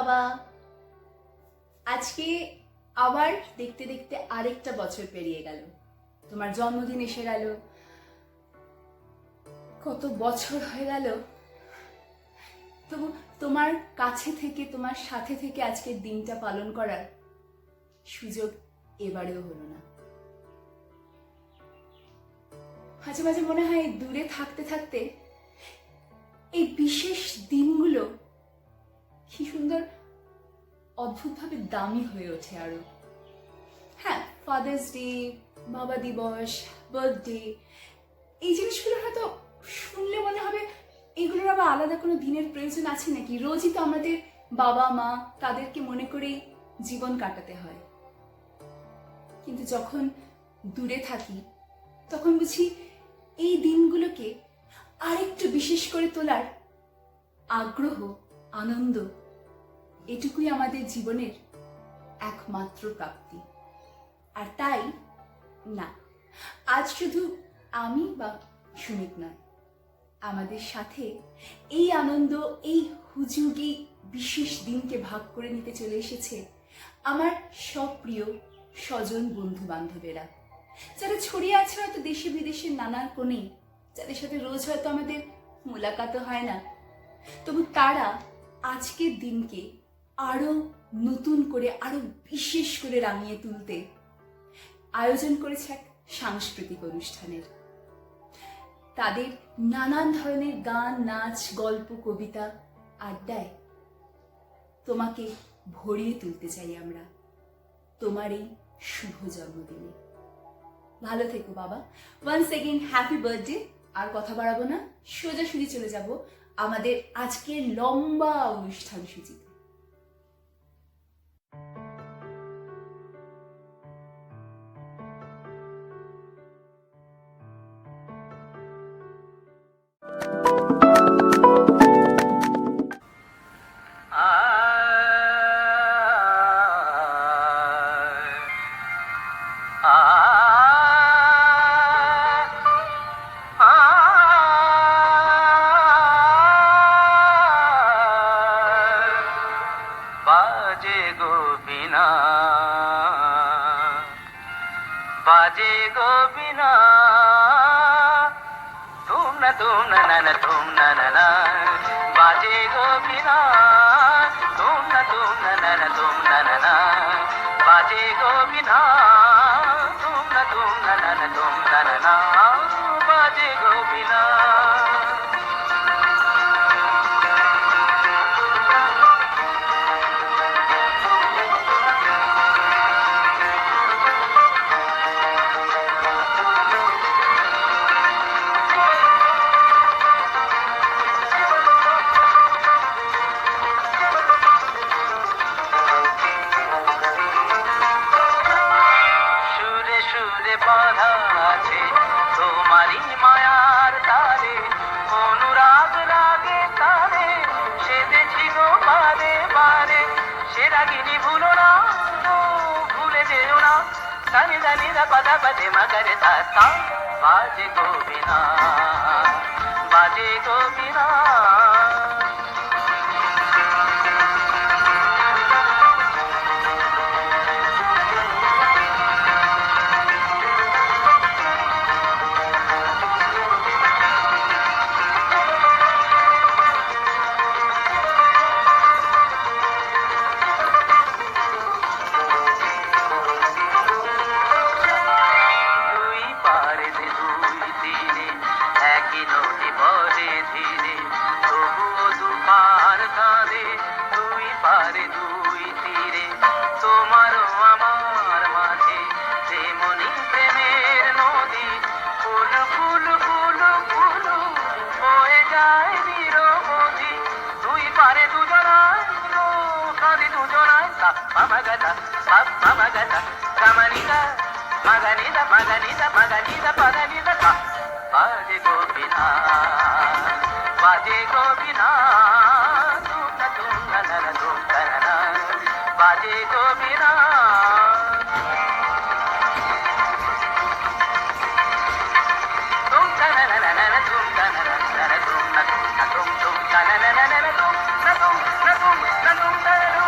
বাবা। আজকে আবার দেখতে দেখতে আরেকটা বছর পেরিয়ে গেল, তোমার জন্মদিন এসে গেল। কত বছর হয়ে গেল, তবু তোমার কাছে থেকে, তোমার সাথে থেকে আজকের দিনটা পালন করার সুযোগ এবারেও হলো না। মাঝে মাঝে মনে হয় দূরে থাকতে থাকতে এই বিশেষ দিনগুলো কি সুন্দর অদ্ভুতভাবে দামি হয়ে ওঠে আরো। হ্যাঁ, ফাদার্স ডে, বাবা দিবস, বার্থডে, এই জিনিসগুলো হয়তো শুনলে মনে হবে এগুলোর আবার আলাদা কোনো দিনের প্রয়োজন আছে নাকি? রোজই তো আমাদের বাবা মা, তাদেরকে মনে করেই জীবন কাটাতে হয়। কিন্তু যখন দূরে থাকি তখন বুঝি এই দিনগুলোকে আরেকটু বিশেষ করে তোলার আগ্রহ, আনন্দ, এটুকুই আমাদের জীবনের একমাত্র প্রাপ্তি। আর তাই না, আজ শুধু আমি বা সুমিত নয়, আমাদের সাথে এই আনন্দ, এই হুজুগি বিশেষ দিনকে ভাগ করে নিতে চলে এসেছে আমার সব প্রিয় স্বজন, বন্ধু বান্ধবেরা, যারা ছড়িয়ে আছে হয়তো দেশে বিদেশের নানা কোণে, যাদের সাথে রোজ হয়তো আমাদের মোলাকাতও হয় না, তবু তারা আজকের দিনকে আরো নতুন করে, আরো বিশেষ করে রাঙিয়ে তুলতে আয়োজন করেছে এক সাংস্কৃতিক অনুষ্ঠানের। তাদের নানান ধরনের গান, নাচ, গল্প, কবিতা, আড্ডায় তোমাকে ভরিয়ে তুলতে চাই আমরা তোমার এই শুভ জন্মদিনে। ভালো থেকো বাবা। Once again happy birthday. আর কথা বাড়াবো না, সোজাসুজি চলে যাব আমাদের আজকের লম্বা অনুষ্ঠান সূচিতে। बाजे गो बिना, बाजे गो बिना, तुम न तुम न ना, बाजे गो बिना, तुम न तुम न ना, बाजे गो बिना, तुम न तुम न ना, बाजे गो बिना। বাধা আছে তোমারই মায়ার তারে, অনুরাগ রাগে তারে সেদেছি গো বারে বারে, সে রাগিনী ভুলো না, ভুলে যেও না, জানি জানি না পাদা বাজে মাগারে তা, বাজে গো বিনা, বাজে গো বিনা। Mamagata, mamagata, kamanida, maganida, maganida, maganida, paganida, ka. Baje gopina, baje gopina, tumna tumna nana tumna nana, baje gopina. Tumna nana nana tumna nana nana tumna tumna tum tum nana nana nana tum na tum na tum na tum na tum.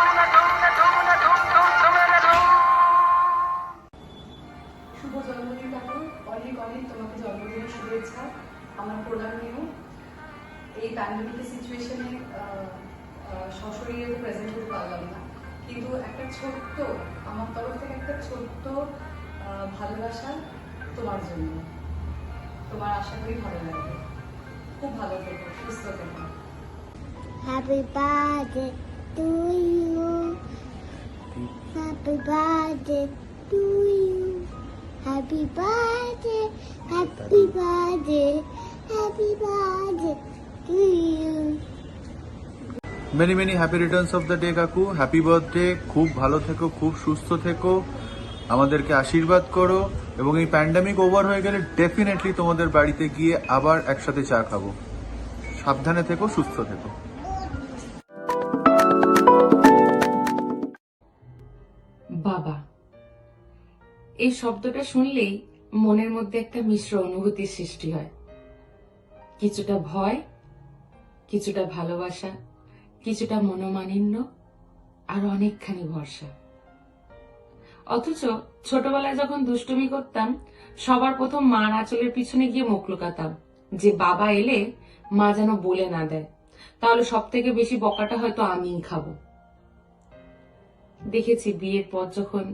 কিন্তু একটা ছোট্ট, আমার তরফ থেকে একটা ছোট্ট ভালোবাসা তোমার জন্য। তোমার আশা করি ভালো লাগবে। খুব ভালো থেকো, সুস্থ থেকো। Happy birthday to you. Happy birthday to you. Happy birthday, happy birthday, happy birthday to you. Many many happy Returns of the day কাকু। হ্যাপি বার্থডে, খুব ভালো থেকো, খুব সুস্থ থেকো, আমাদেরকে আশীর্বাদ করো, এবং এই প্যান্ডামিক ওভার হয়ে গেলে ডেফিনেটলি তোমাদের বাড়িতে গিয়ে আবার একসাথে চা খাবো। সাবধানে থেকো, সুস্থ থেকো। বাবা, এই শব্দটা শুনলেই মনের মধ্যে একটা মিশ্র অনুভূতির সৃষ্টি হয়। কিছুটা ভয়, কিছুটা ভালোবাসা, কিছুটা মনোমালিন্য, আর অনেকখানি ভরসা। অথচ ছোটবেলায় যখন দুষ্টুমি করতাম, সবার প্রথম মার আঁচলের পিছনে গিয়ে মুখ লুকাতাম, যে বাবা এলে মা যেন বলে না দেয়, তাহলে সব থেকে বেশি বকাটা হয়তো আমিই খাবো। দেখেছি বিয়ের পর যখন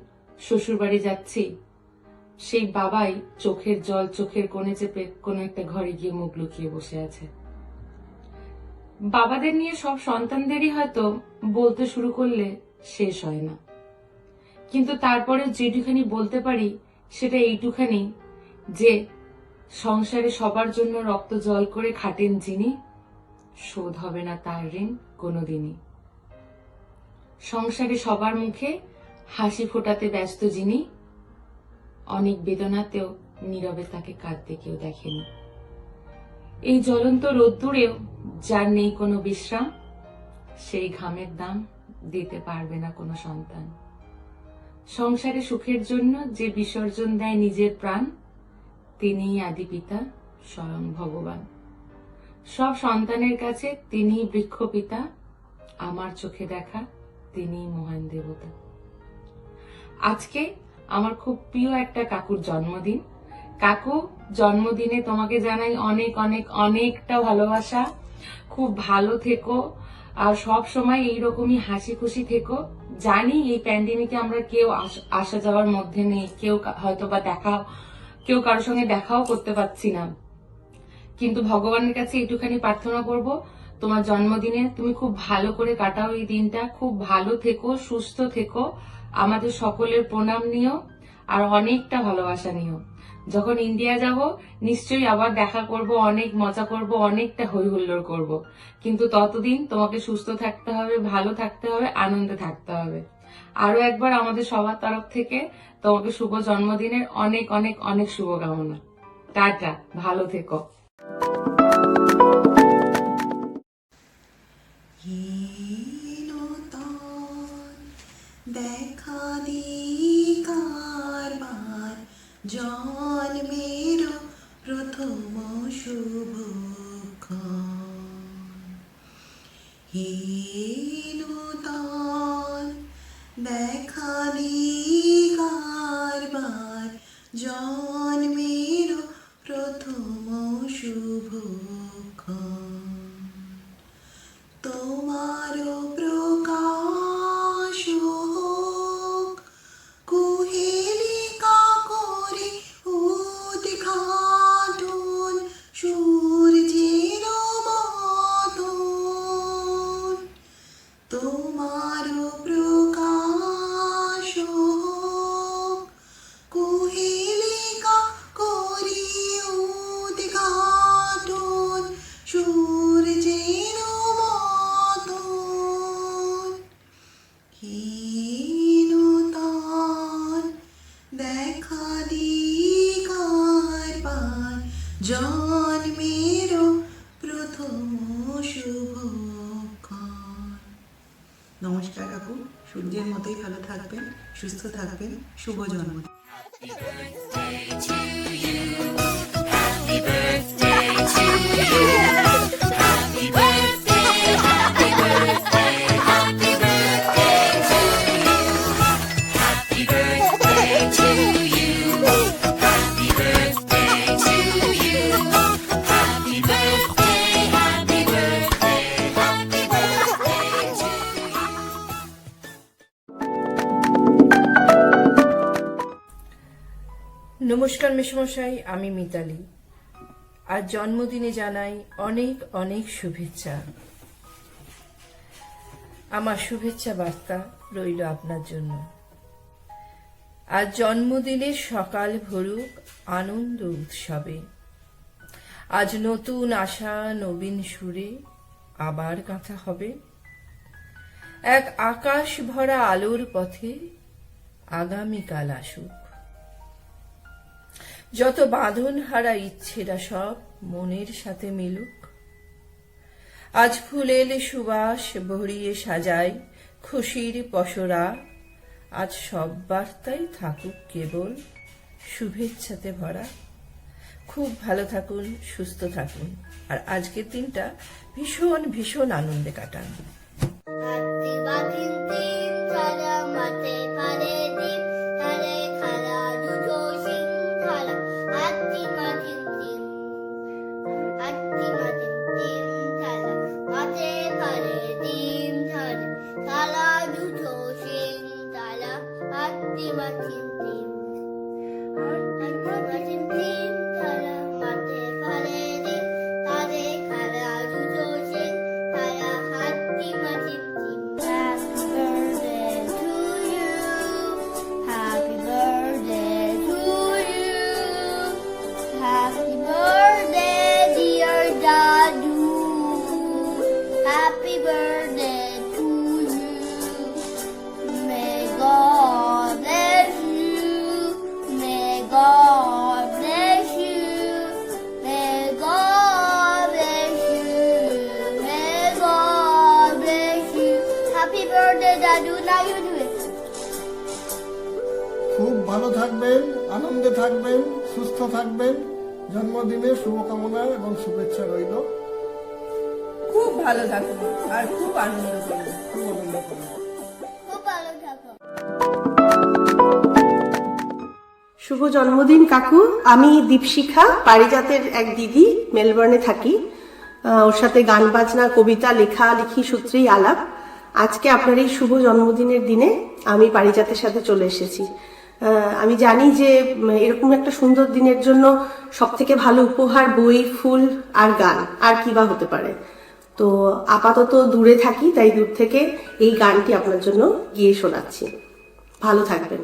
শ্বশুর বাড়ি যাচ্ছি, সেই বাবাই চোখের জল চোখের কোণে চেপে কোনো একটা ঘরে গিয়ে মুখ লুকিয়ে বসে আছে। বাবাদের নিয়ে সব সন্তানদেরই হয়তো বলতে শুরু করলে শেষ হয় না, কিন্তু তারপরে যেটুখানি বলতে পারি সেটা এইটুখানি, যে সংসারে সবার জন্য রক্ত জল করে খাটেন যিনি, শোধ হবে না তার ঋণ কোনোদিনই। সংসারে সবার মুখে হাসি ফোটাতে ব্যস্ত যিনি, অনেক বেদনাতেও নীরবে তাকে কাঁদতে কেউ দেখেনি। এই জ্বলন্ত রোদ্দুরেও যার নেই কোনো বিশ্রাম, সেই ঘামের দাম দিতে পারবে না কোনো সন্তান। সংসারে সুখের জন্য যে বিসর্জন দেয় নিজের প্রাণ, তিনিই আদি পিতা, স্বয়ং ভগবান। সব সন্তানের কাছে তিনিই বৃক্ষ পিতা, আমার চোখে দেখা তিনিই মহান দেবতা। আজকে আমার খুব প্রিয় একটা কাকুর জন্মদিন। কাকু, জন্মদিনে তোমাকে জানাই অনেক অনেক অনেকটা ভালোবাসা। খুব ভালো থেকো, আর সব সময় এইরকমই হাসি খুশি থেকো। জানি এই প্যান্ডেমিকে আমরা কেউ আসা যাওয়ার মধ্যে নেই, কেউ হয়তো বা কেউ কারোর সঙ্গে দেখাও করতে পারছি না, কিন্তু ভগবানের কাছে একটুখানি প্রার্থনা করব, তোমার জন্মদিনে তুমি খুব ভালো করে কাটাও এই দিনটা, খুব ভালো থেকো, সুস্থ থেকো, আমাদের সকলের প্রণাম নিও, আর অনেকটা ভালোবাসা নিও। যখন ইন্ডিয়া যাব নিশ্চয়ই আবার দেখা করব, অনেক মজা করব, অনেকটা হই হুল্লোড় করব, কিন্তু ততদিন তোমাকে সুস্থ থাকতে হবে, ভালো থাকতে হবে, আনন্দে থাকতে হবে। আরো একবার আমাদের সবার তরফ থেকে তোমাকে শুভ জন্মদিনের অনেক অনেক অনেক শুভকামনা। টাটা, ভালো থেকো। দেখা দি কারবার জন্মের প্রথম শুভক্ষণ, হে নূতন দেখা দি কারবার জন্মের প্রথম শুভক্ষণ, তোমার প্রকাশ হোক কুহেলিকা করে উদ্ঘাটন সূর্যের মতন, তোমার প্রকাশ হোক কুহেলিকা করে উদ্ঘাটন সূর্যের মতন, হে নূতন দেখা দি কারবার জন্মের প্রথম শুভক্ষণ। নমস্কার কাকু, সূর্যের মতোই ভালো থাকবেন, সুস্থ থাকবেন, শুভ জন্মদিন। নমস্কার মেসমশাই, আমি মিতালি। আজ জন্মদিনে জানাই অনেক অনেক শুভেচ্ছা। আমার শুভেচ্ছা বার্তা রইল আপনার জন্য। আজ জন্মদিনের সকাল ভরুক আনন্দ উৎসবে। আজ নতুন আশা নবীন সুরে আবার গাঁথা হবে। এক আকাশ ভরা আলোর পথে আগামীকাল আসুক। যত বাঁধন হারা ইচ্ছেরা সব মনের সাথে মিলুক। আজ ফুলের সুবাস ভরিয়ে সাজাই খুশির পসরা। আজ সব বার্তাই থাকুক কেবল শুভেচ্ছাতে ভরা। খুব ভালো থাকুন, সুস্থ থাকুন, আর আজকের দিনটা ভীষণ ভীষণ আনন্দে কাটান। হাতি বাঁধিন তিন ধারা মাঠে পারে দিন ধারে খালা দুটো সিং খালা হাতি বাঁধিন তিন ধারা মাঠে পারে দিন ধারে খালা দুটো সিং খালা হাতি বাঁধিন তিন তিন ধারা মাঠে পারে দিন ধারে খালা দুটো সিং খালা হাতি বাঁধিন তিন। Happy birthday to you. Happy birthday, dear Dadu. Happy birthday to you. May God bless you. May God bless you. May God bless you. May God bless you. Happy birthday, Dadu. Now you do it. খুব ভালো থাকবেন, আনন্দে থাকবেন, সুস্থ থাকবেন। জন্মদিনের শুভকামনা এবং শুভেচ্ছা রইল। খুব ভালো থাকুন আর খুব আনন্দ করুন। খুব আনন্দ করুন। খুব ভালো থাকো। শুভ জন্মদিন কাকু। আমি দীপশিখা, পারিজাতের এক দিদি, মেলবোর্নে থাকি। ওর সাথে গান বাজনা কবিতা লেখালেখি সূত্রেই আলাপ। আজকে আপনার এই শুভ জন্মদিনের দিনে আমি পারিজাতের সাথে চলে এসেছি। আমি জানি যে এরকম একটা সুন্দর দিনের জন্য সব থেকে ভালো উপহার বই, ফুল আর গান, আর কি বা হতে পারে। তো আপাতত দূরে থাকি, তাই দূর থেকে এই গানটি আপনার জন্য গিয়ে শোনাচ্ছি। ভালো থাকবেন।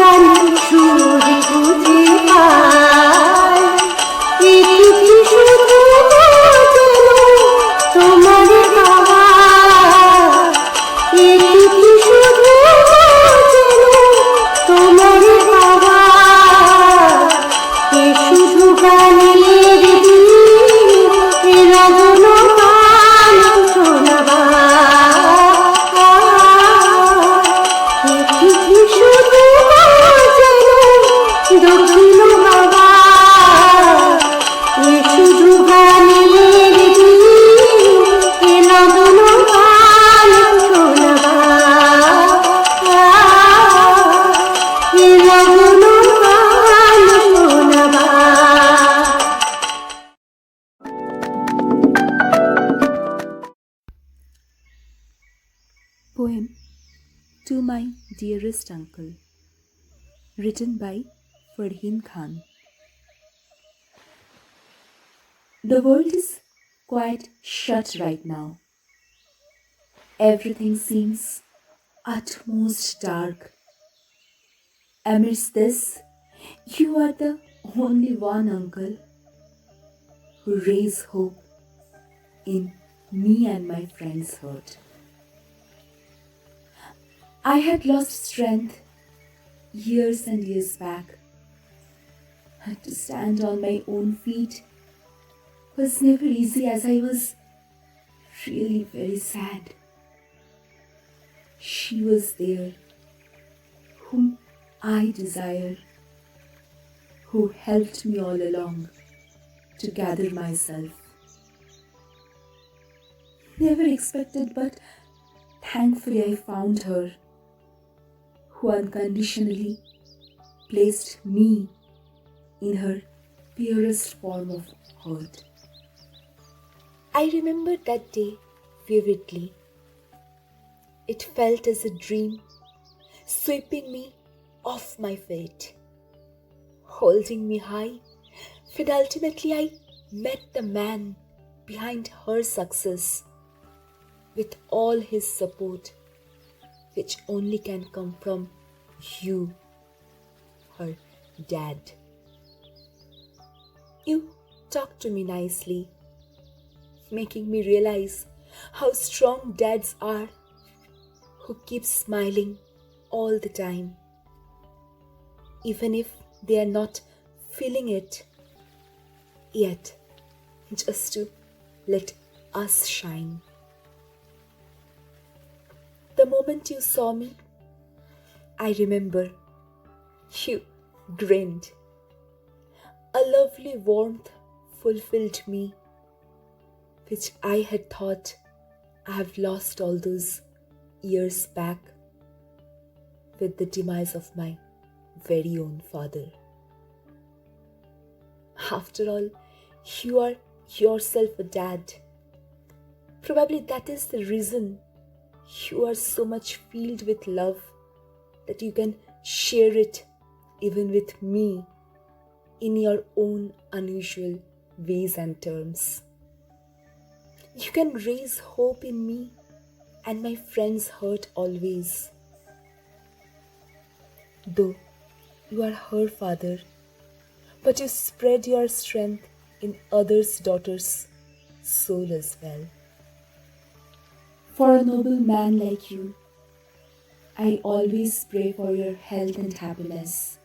গান সুর খুঁজে পাই, এটুকু শুধু যেন তোমার পাওয়া, এটুকু শুধু যেন তোমার পাওয়া, এ শুধু গানের দিন, এ রগন গান শোনাবা, এটুকু শুধু যেন দক্ষিণ বাবা, এ শুধু গানের দিন, এ রগন গান শোনাবা, এ রগন গান শোনাবা। Poem To My Dearest Uncle, written by Farheen Khan. The world is quite shut right now. Everything seems utmost dark. Amidst this, you are the only one uncle who raise hope in me and my friends' heart. I had lost strength years and years back. To stand on my own feet was never easy, as I was really very sad. She was there, whom I desire, who helped me all along to gather myself. Never expected, but thankfully I found her, who unconditionally placed me in her purest form of heart. I remember that day vividly. It felt as a dream, sweeping me off my feet, holding me high, when ultimately I met the man behind her success, with all his support, which only can come from you, her dad. You talked to me nicely, making me realize how strong dads are, who keep smiling all the time, even if they are not feeling it yet, just to let us shine. The moment you saw me, I remember you grinned. A lovely warmth fulfilled me, which I had thought I have lost all those years back with the demise of my very own father. After all, you are yourself a dad. Probably that is the reason you are so much filled with love that you can share it even with me in your own unusual ways and terms. You can raise hope in me and my friends' heart always. Though you are her father, but you spread your strength in others' daughters' soul as well. For a noble man like you, I always pray for your health and happiness.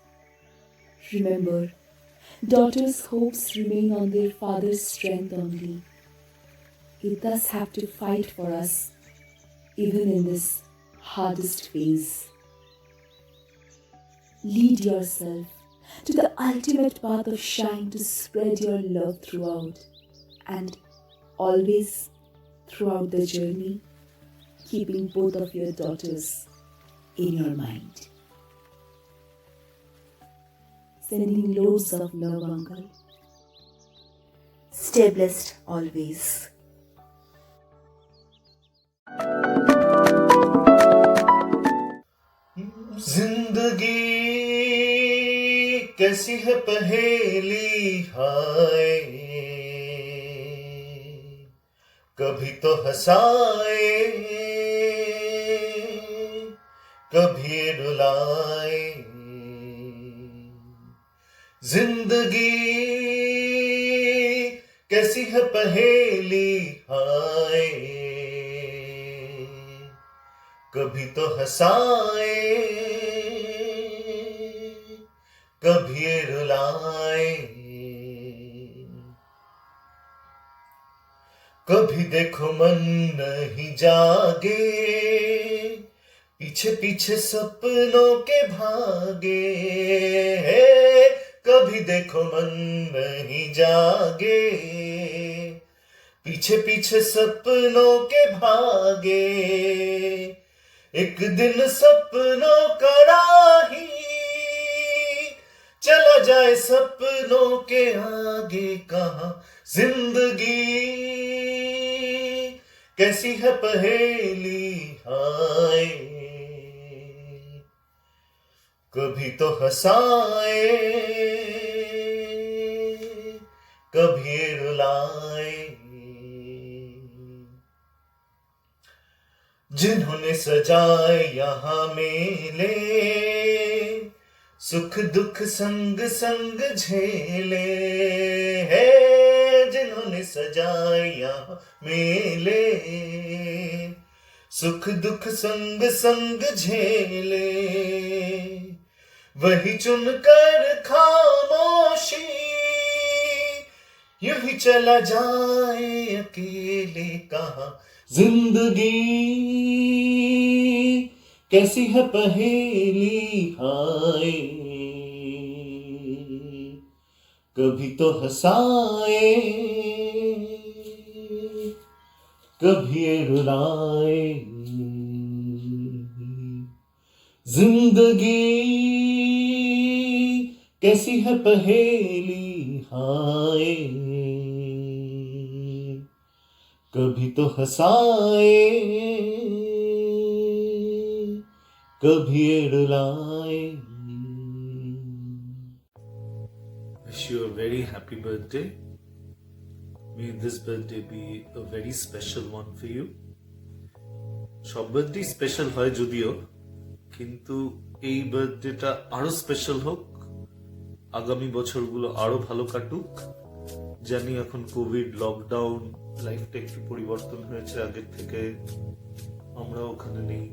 Remember, daughters' hopes remain on their father's strength only. He thus have to fight for us, even in this hardest phase. Lead yourself to the ultimate path of shine to spread your love throughout, and always throughout the journey, keeping both of your daughters in your mind. Sending loads of love, Uncle. Stay blessed always. जिंदगी कैसी है पहेली हाय, कभी तो हंसाए कभी रुलाए, जिंदगी कैसी है पहेली हाय, कभी तो हंसाए कभी ये रुलाए, कभी देखो मन नहीं जागे, पीछे पीछे सपनों के भागे, कभी देखो मन नहीं जागे, पीछे पीछे सपनों के भागे, एक दिन सपनों का राही चला जाए सपनों के आगे, कहाँ जिंदगी कैसी है पहेली हाय, कभी तो हंसाए कभी रुलाए, जिन्होंने सजाए यहाँ मेले, सुख दुख संग संग झेले, है जिन्होंने सजाए यहाँ मेले, सुख दुख संग संग झेले, वही चुनकर खामोशी यूं ही चला जाए अकेले, कहाँ जिंदगी कैसी है पहेली हाय, कभी तो हंसाए कभी ये रुलाए, जिंदगी कैसी है पहेली हाय, कभी तो हंसाए कभी ये रुलाए। Wish you a very happy birthday. May this birthday be a very special one for you. সব বার্থডে স্পেশাল হয় যদিও, কিন্তু এই বার্থডেটা আরো স্পেশাল হোক, আগামী বছরগুলো আরো ভালো কাটুক। জানি এখন কোভিড, লকডাউন, লাইফটা একটু পরিবর্তন হয়েছে আগের থেকে, আমরা ওখানে নেই,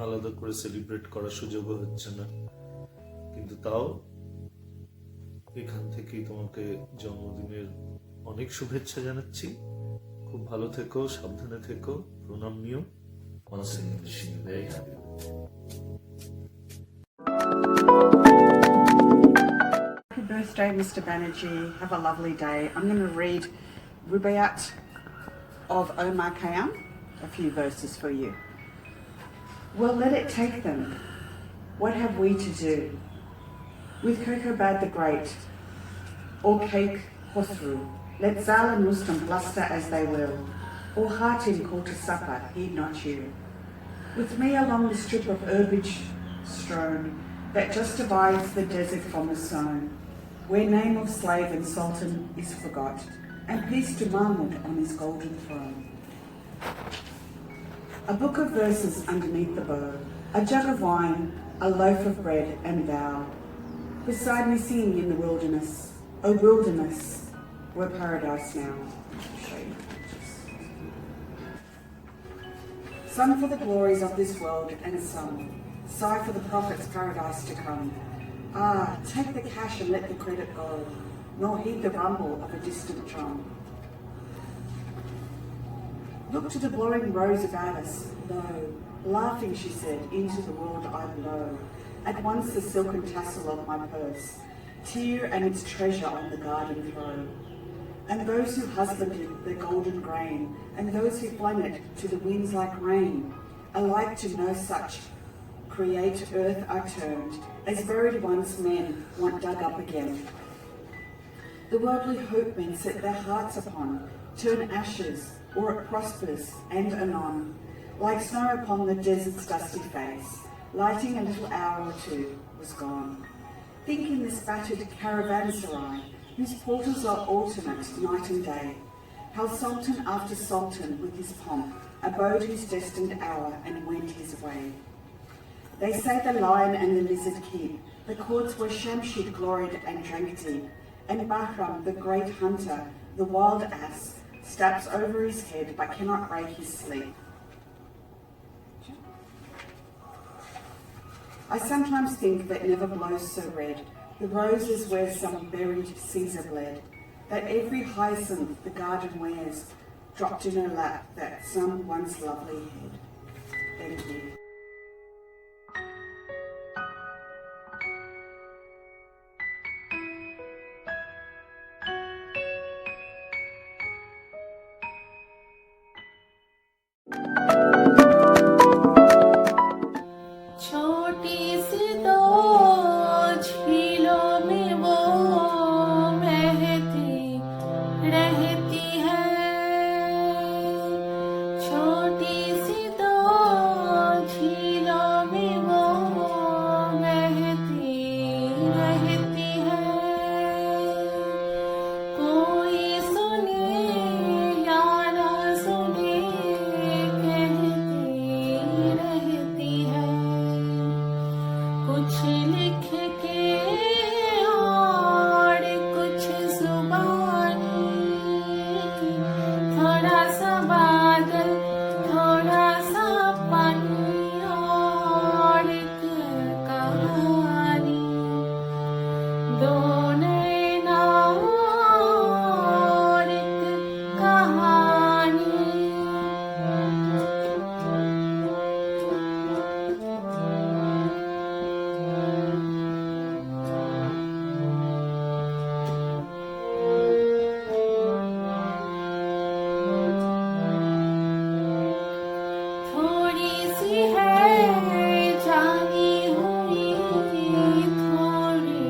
আলাদা করে সেলিব্রেট করার সুযোগও হচ্ছে না, কিন্তু তাও এখান থেকেই তোমাকে জন্মদিনের অনেক শুভেচ্ছা জানাচ্ছি। খুব ভালো থেকো, সাবধানে থেকো, প্রণাম নিও। Once again, wishing you very happy birthday. Happy birthday, Mr. Banerjee. Have a lovely day. I'm going to read Rubaiyat of Omar Khayyam, a few verses for you. Well, let it take them. What have we to do? With Kokobad the Great, or Cake Khosrow, let Zal and Rustam bluster as they will, or Hatim call to supper, heed not you. With me along the strip of herbage strown, that just divides the desert from the sown, where name of slave and sultan is forgot, and peace to Mahmud on his golden throne. A book of verses underneath the bow, a jug of wine, a loaf of bread, and thou, beside me singing in the wilderness, O wilderness, we're paradise now. Some for the glories of this world, and some sigh for the prophet's paradise to come. Ah, take the cash and let the credit go, nor heed the rumble of a distant drum. Look to the blowing rose about us, lo, laughing, she said, into the world I blow. At once the silken tassel of my purse, tear and its treasure on the garden throw. And those who husbanded the golden grain, and those who flung it to the winds like rain, alike to no such create earth are turned, as buried ones men want dug up again. The worldly hope men set their hearts upon, turn ashes, or it prospers, and anon, like snow upon the desert's dusty face, lighting a little hour or two, was gone. Think in this battered caravanserai, whose portals are alternate night and day, how sultan after sultan with his pomp abode his destined hour and went his way. They say the lion and the lizard keep the courts where Shamshid gloried and drank deep, and Bahram, the great hunter, the wild ass, steps over his head but cannot break his sleep. I sometimes think that never blows so red, the roses where some buried Caesar bled, that every hyacinth the garden wears dropped in her lap that some once lovely head. Thank you. छोटी सी दो झीलों में वो बहती रहती है, छोटी सी दो झीलों में वो बहती रहती है, कोई सुने या ना सुने कहती रहती है, कुछ लिख के और कुछ जुबानी, थोड़ा सा बादल थोड़ा सा पानी और एक कहानी, दो नैना और एक कहानी। थोड़ी सी है जानी हुई, थोड़ी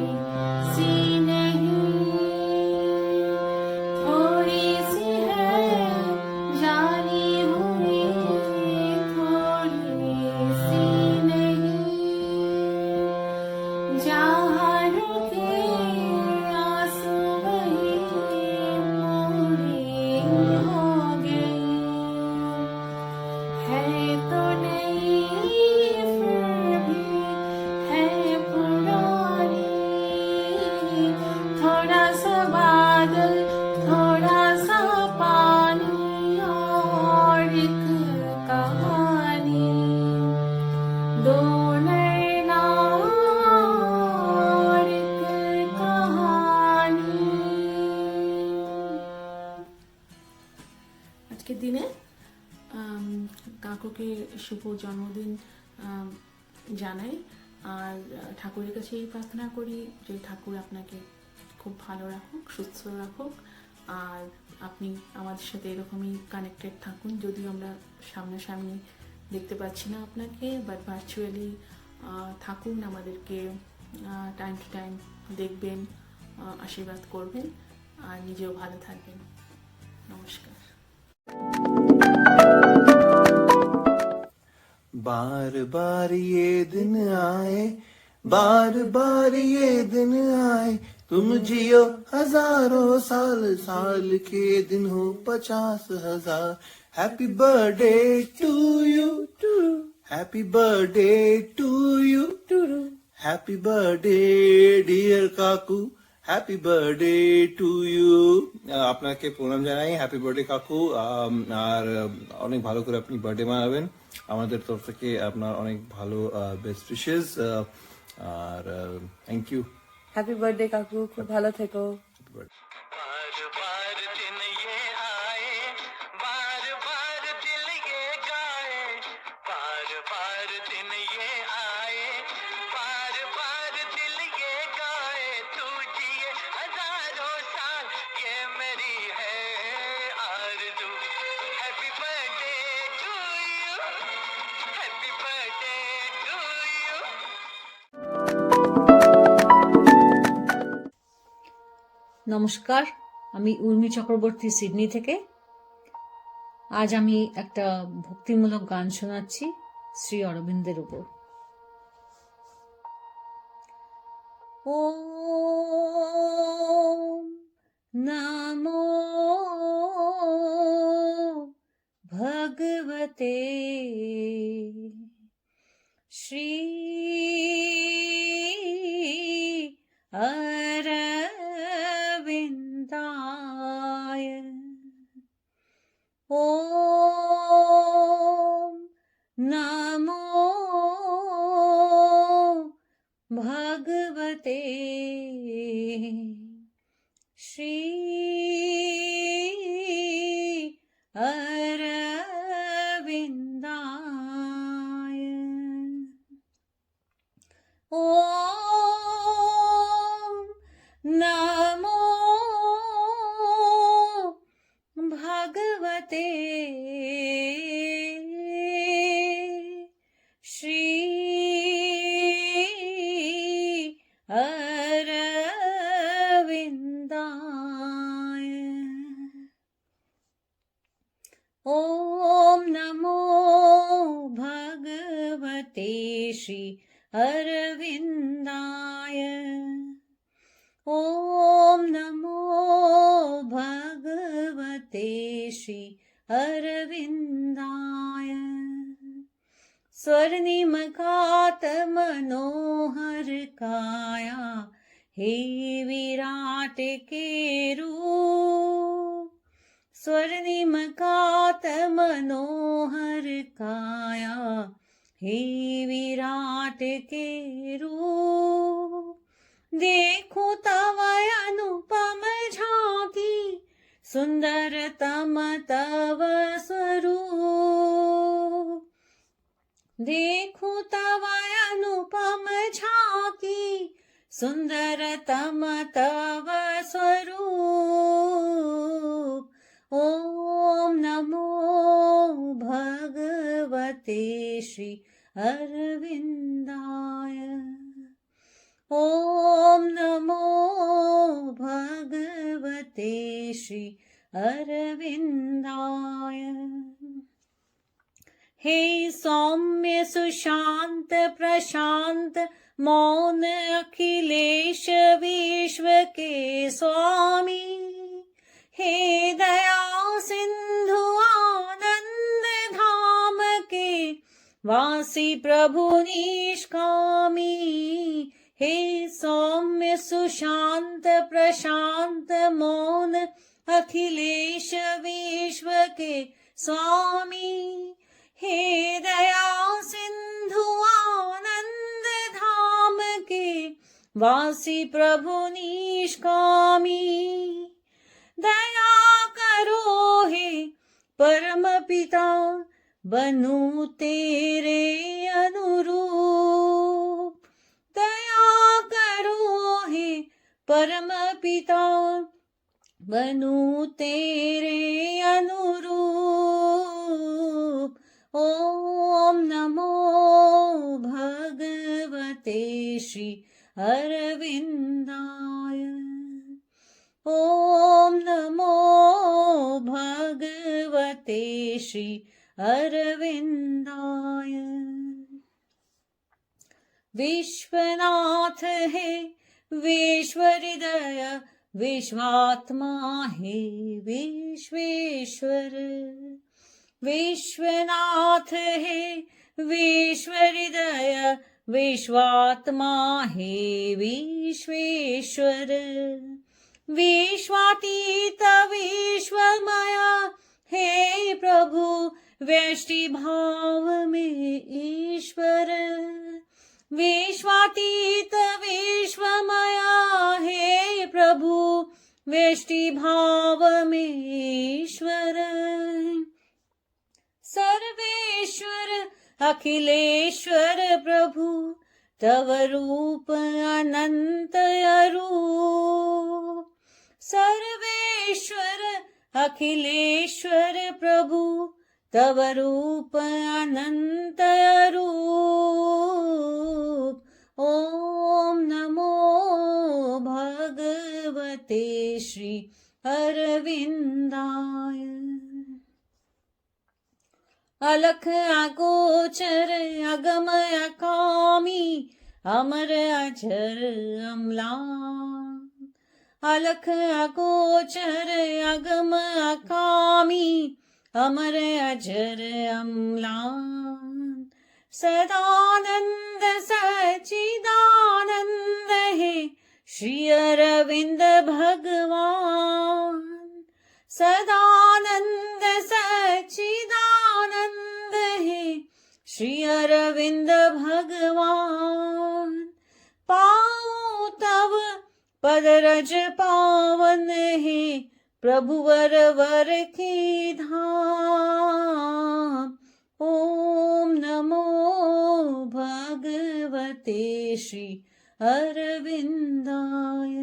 सी नहीं, थोड़ी सी है जानी हुई, थोड़ी सी नहीं, जहाँ रुके आंसू वही पूरी हो गई, है तो नहीं फिर भी है पुरानी, थोड़ा सा बादल थोड़ा सा पानी और एक कहानी, दो नैना और एक कहानी। আজকের দিনে কাকুকে শুভ জন্মদিন জানাই, আর ঠাকুরের কাছে এই প্রার্থনা করি যে ঠাকুর আপনাকে খুব ভালো রাখুক, সুস্থ রাখুক, আর আপনি আমাদের সাথে এরকমই কানেক্টেড থাকুন, যদিও আমরা সামনাসামনি দেখতে পাচ্ছি না আপনাকে, বাট ভার্চুয়ালি থাকুন, আমাদেরকে টাইম টু টাইম দেখবেন, আশীর্বাদ করবেন, আর নিজেও ভালো থাকবেন। নমস্কার। बार बार ये दिन आए, बार बार ये दिन आए, तुम जियो हजारों साल, साल के दिन हो 50,000। Happy birthday to you, happy birthday to you, happy birthday dear kaku, happy birthday to you. আপনাকে প্রণাম জানাই, হ্যাপি বার্থডে কাকু, আর অনেক ভালো করে আপনি বার্থডে মানাবেন, আমাদের তরফ থেকে আপনার অনেক ভালো বেস্ট উইশেস, আর thank you. Happy birthday kaku, খুব ভালো থেকো। बार बार दिन ये आए, बार बार दिल ये गाए, बार बार दिन ये आए, बार बार दिल ये गाए, तू जिए हजारों साल, ये मेरी है आरज़ू। Happy birthday to you, happy birthday to you. নমস্কার, আমি উর্মি চক্রবর্তী সিডনি থেকে। আজ আমি একটা ভক্তিমূলক গান শোনাচ্ছি শ্রী অরবিন্দের উপর। ওম নমো ভগবতে শ্রী अरविन्दाय ॐ नमो भगवते श्री अरविन्दाय ॐ नमो भगवते श्री अरविन्दाय ॐ नमो भगवते श्री अरविन्दाय ॐ नमो भगवते श्री अरविन्दाय स्वर्णिमकात मनोहर काया हे विराट के रूप स्वर्णिमकात मनोहर काया हे विराट के रूप देखो तव अनुपम झांकी सुंदरतम तव स्वरूप देखो तव अनुपम झांकी सुंदरतम तव स्वरूप ॐ नमो भगवते श्री अरविन्दाय ॐ नमो भगवते श्री अरविन्दाय हे सौम्य सुशांत प्रशांत मौन अखिलेश विश्व के स्वामी हे दया सिंधु आनंद धाम के वासी प्रभु निष्कामी हे सौम्य सुशांत प्रशांत मौन अखिलेश विश्व के स्वामी हे दया सिंधु आनंद धाम के वासी प्रभु निष्कामी दया करो हे परम पिता बनू तेरे अनुरूप दया करो हे परम पिता बनू तेरे अनुरूप ॐ नमो भगवते श्री अरविन्दाय ॐ नमो भगवते श्री अरविन्दाय विश्वनाथ है विश्वहृदय विश्वात्मा है विश्वेश्वर विश्वनाथ है विश्वहृदय विश्वात्मा है विश्वेश्वर विश्वातीत विश्वमया हे प्रभु व्यष्टि भाव में ईश्वर विश्वातीत विश्वमया हे प्रभु व्यष्टि भाव में ईश्वर सर्वेश्वर अखिलेश्वर प्रभु तव रूप अनंत अरूप सर्वेश्वर अखिलेश्वर प्रभु तव रूप अनंत अरूप ॐ नमो भगवते श्री अरविन्दाय अलख अगोचर अगम अकामी अमर अजर अम्लान अलख अगोचर अगम अकामी अमर अजर अम्लान सदानंद सचिदानंद है श्री अरविंद भगवान सदानंद सच्चिदानंद है श्री अरविंद भगवान पाऊं तव पद रज पावन है प्रभुवर वर के धाम ओम नमो भगवते श्री अरविंदाय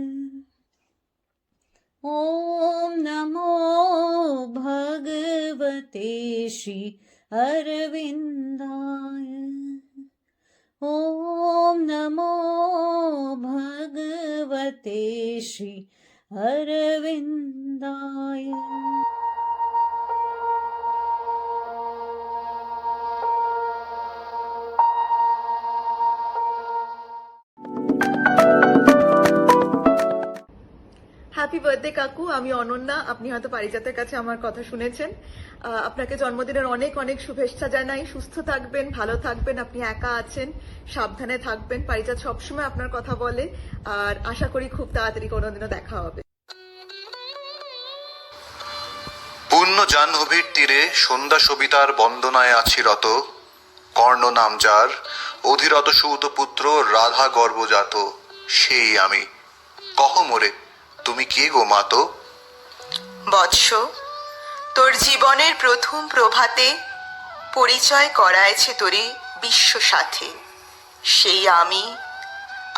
ओम नमो भगवते श्री अरविंदाय ओम नमो भगवते श्री अरविंदाय। হ্যাপি বার্থডে কাকু, আমি অনন্যা। আপনি হয়তো পারিজাতের কাছে আমার কথা শুনেছেন। আপনাকে জন্মদিনের অনেক অনেক শুভেচ্ছা জানাই। সুস্থ থাকবেন, ভালো থাকবেন, আপনি একা আছেন, সাবধানে থাকবেন। পারিজাত সবসময় আপনার কথা বলে, আর আশা করি খুব তাড়াতাড়ি কোনোদিনও দেখা হবে। পূর্ণ জাহ্নবীর তীরে সন্ধ্যা সবিতার বন্দনায় আছি রত, কর্ণ নাম যার, অধিরত সূত পুত্র রাধা গর্ভজাত, সেই আমি। কহ মোরে তুমি কে গো মাতো? বৎস, তোর জীবনের প্রথম প্রভাতে পরিচয় করায়ছে তোরে বিশ্ব সাথে, সেই আমি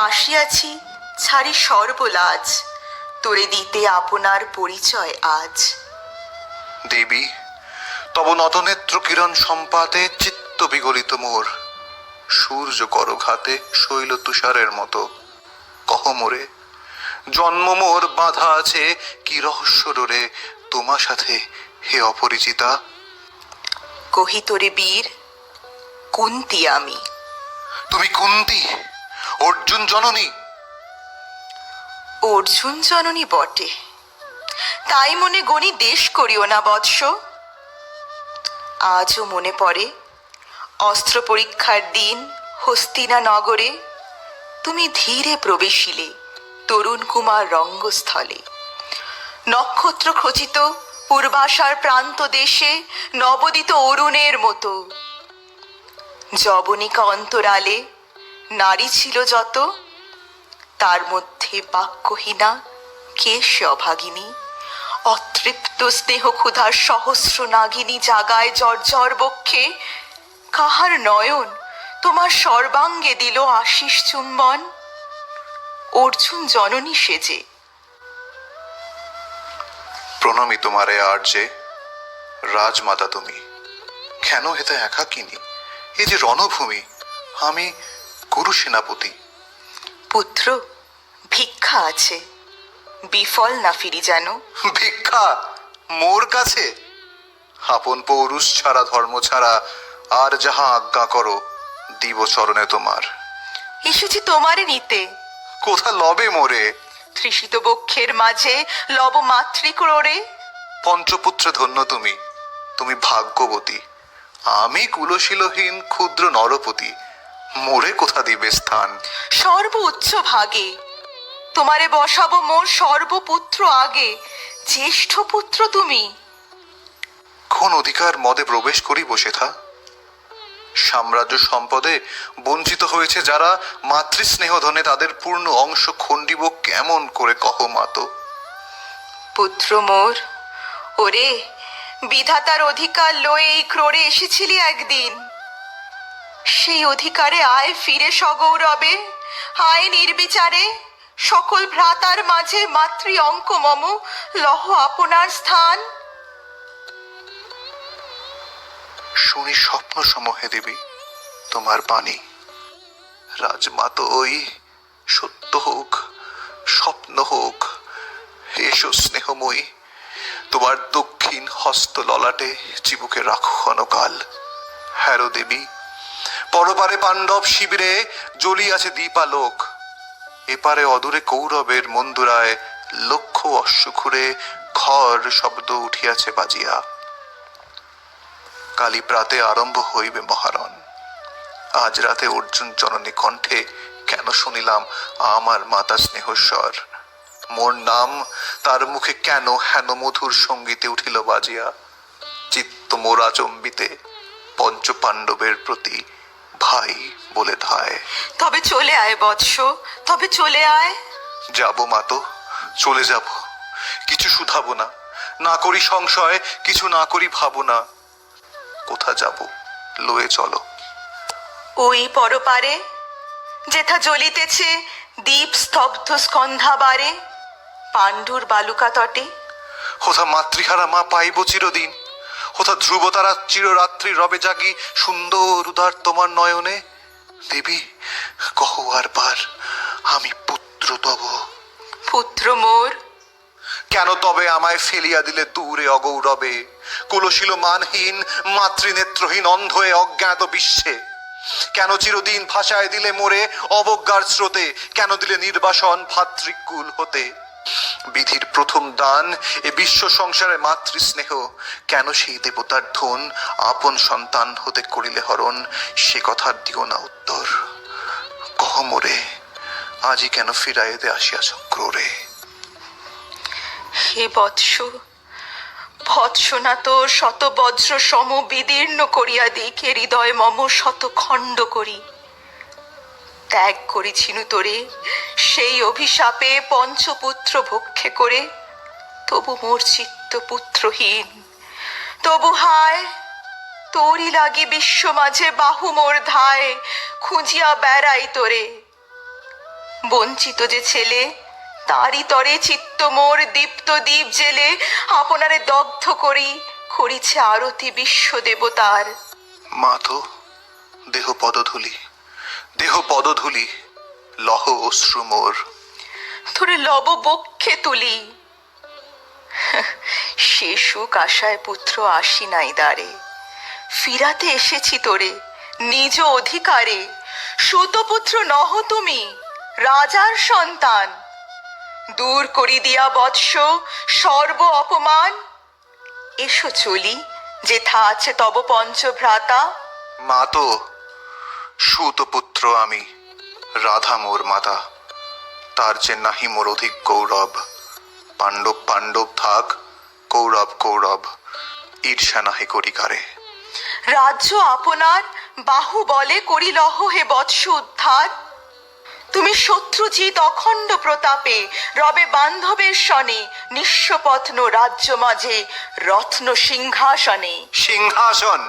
আসিয়াছি ছাড়ি সর্বলাজ, তোরে দিতে আপনার পরিচয় আজ। দেবী, তব নতনেত্র কিরণ সম্পাতে চিত্ত বিগলিত মোর, সূর্য করঘাতে শৈল তুষারের মতো। কহ মোরে জন্ম মোর বাঁধা আছে কি রহস্য ডোরে তোমার সাথে হে অপরিচিতা? কহি তোরে বীর, কুন্তি আমি। তুমি কুন্তি, অর্জুন জননী? অর্জুন জননী বটে, তাই মনে গণি দেশ করিও না বৎস। আজও মনে পড়ে অস্ত্র পরীক্ষার দিন হস্তিনা নগরে, তুমি ধীরে প্রবেশিলে তরুণ কুমার রঙ্গস্থলে। নক্ষত্র খচিত পূর্বাশার প্রান্ত দেশে নবদিত অরুণের মতো, যবনিকা অন্তরালে নারী ছিল যত, তার মধ্যে বাক্যহীনা কে সে অভাগিনী? অতৃপ্ত স্নেহ ক্ষুধার সহস্র নাগিনী জাগায় জর্জর বক্ষে, কাহার নয়ন তোমার সর্বাঙ্গে দিল আশিস চুম্বন? অর্জুন জননী সেজে। প্রণামী তোমারে আর্যে, রাজমাতা তুমি। কেন হেতে একাকিনী? এ যে রণভূমি, আমি গুরু সেনাপতি। পুত্র, ভিক্ষা আছে, বিফল না ফিরি যেন। ভিক্ষা মোর কাছে? আপন পৌরুষ ছাড়া ধর্ম ছাড়া আর যাহা আজ্ঞা করো দিব চরণে তোমার। এসেছি তোমারে নিতে। কোথা লবে মোরে? তৃষিত বক্ষের মাঝে লব মাতৃক্রোড়ে। পঞ্চপুত্র ধন্য তুমি, তুমি ভাগ্যবতী। আমি কুলশীলহীন ক্ষুদ্র নরপতি, মোরে কোথা দিবে স্থান? সর্ব উচ্চ ভাগে তোমারে বসাবো মোর সর্বপুত্র আগে। জ্যেষ্ঠ পুত্র তুমি। কোন অধিকার মদে প্রবেশ করি বসে থা? সাম্রাজ্য সম্পদে বঞ্চিত হয়েছে যারা, মাতৃস্নেহ ধনে তাদের পূর্ণ অংশ খণ্ডিব কেমন করে কহ মাতো? পুত্র মোর, ওরে বিধাতার অধিকার লয়ে এই ক্রোড়ে এসেছিলি একদিন। সেই অধিকারে আয় ফিরে সগৌরবে, আয় নির্বিচারে। সকল ভ্রাতার মাঝে মাতৃ অঙ্ক মম, লহ আপনার স্থান। শুনি স্বপ্ন সমূহে দেবী তোমার বাণী। রাজমাতো ওই সত্য হোক, স্বপ্ন হোক, এসো স্নেহময়ী। তোমার দক্ষিণ হস্ত ললাটে চিবুকে রাখো ক্ষণকাল। হ্যারো দেবী, পরপারে পাণ্ডব শিবিরে জ্বলিয়াছে দীপালোক, এপারে অদূরে কৌরবের মন্দুরায় লক্ষ অশ্বক্ষুরে খর শব্দ উঠিয়াছে বাজিয়া। কালী প্রাতে আরম্ভ হইবে মহারণ, আজ রাতে অর্জুন জননী কণ্ঠে কেন শুনিলাম আমার মাতা স্নেহস্বর? মোর নাম তার মুখে কেন হেন মধুর সঙ্গীতে উঠিল বাজিয়া? চিত্ত মোর আচম্বিতে পঞ্চ পাণ্ডবের প্রতি ভাই বলে ধায়। তবে চলে আয় বৎস, তবে চলে আয়। যাব মাতো, চলে যাব, কিছু শুধাবো না, না করি সংশয়, কিছু না করি ভাবনা। কোথা যাব লয়ে চলো। ওই পরপারে যেথা জ্বলিতেছে দীপ স্তব্ধ স্কন্ধাবারে, পাণ্ডুর বালুকা তটে। হোথা মাতৃহারা মা পাইব চিরদিন, হোথা ধ্রুব তারা চিররাত্রি রবে জাগি সুন্দর উদার তোমার নয়নে। দেবী কহ আর বার, আমি পুত্র তব। পুত্র মোর? কেন তবে আমায় ফেলিয়া দিলে দূরে অগৌরবে, কুলশীল মানহীন মাতৃনেত্রহীন অন্ধ এ অজ্ঞাত বিশ্বে? কেন চিরদিন ভাষায় দিলে মোরে অবজ্ঞার স্রোতে, কেন দিলে নির্বাসন ভাতৃকুল হতে? বিধির প্রথম দান এ বিশ্ব সংসারে মাতৃস্নেহ, কেন সেই দেবতার ধন আপন সন্তান হতে করিলে হরণ? সে কথার দিও না উত্তর, কহ মোরে আজই কেন ফিরাইতে আসিয়াছ ক্রোরে? হে বৎস, ভৎসনা তোর শত বজ্র সম বিদীর্ণ করিয়া দিকে হৃদয় মম শত খণ্ড করি। ত্যাগ করেছিনু তোরে সেই অভিশাপে পঞ্চপুত্র ভক্ষে করে, তবু মোর চিত্ত পুত্রহীন। তবু হায় তোরই লাগি বিশ্ব মাঝে বাহু মোর ধায়, খুঁজিয়া বেড়াই তোরে। বঞ্চিত যে ছেলে তারই তরে চিত্ত মোর দীপ্ত দীপ জেলে, আপনারে দগ্ধ করি করিছে আরতি বিশ্ব দেবতার। মাতো দেহ পদধূলি, দেহ পদধূলি, লহ অশ্রু মোর। তোরে লব বক্ষে তুলি, সে সুখ আশায় পুত্র আসি নাই দ্বারে। ফিরাতে এসেছি তোরে নিজ অধিকারে, সুতপুত্র নহ তুমি রাজার সন্তান। দূর করি দিয়া বৎস সর্ব অপমান, এসো চলি যেথা আছে তব পঞ্চভ্রাতা। মাতো সুতপুত্র আমি, রাধা মোর মাতা, তার যে নাহি মোর অধিক গৌরব। পাণ্ডব পাণ্ডব থাক, কৌরব কৌরব, ঈর্ষা নাহি করি কারে। রাজ্য আপনার বাহু বলে করি লহ হে বৎস উদ্ধার। তুমি শত্রুজিৎ অখণ্ড প্রতাপে রবে বান্ধবের সনে, নিঃস্বপত্ন রাজ্য মাঝে রত্ন সিংহাসনে। সিংহাসন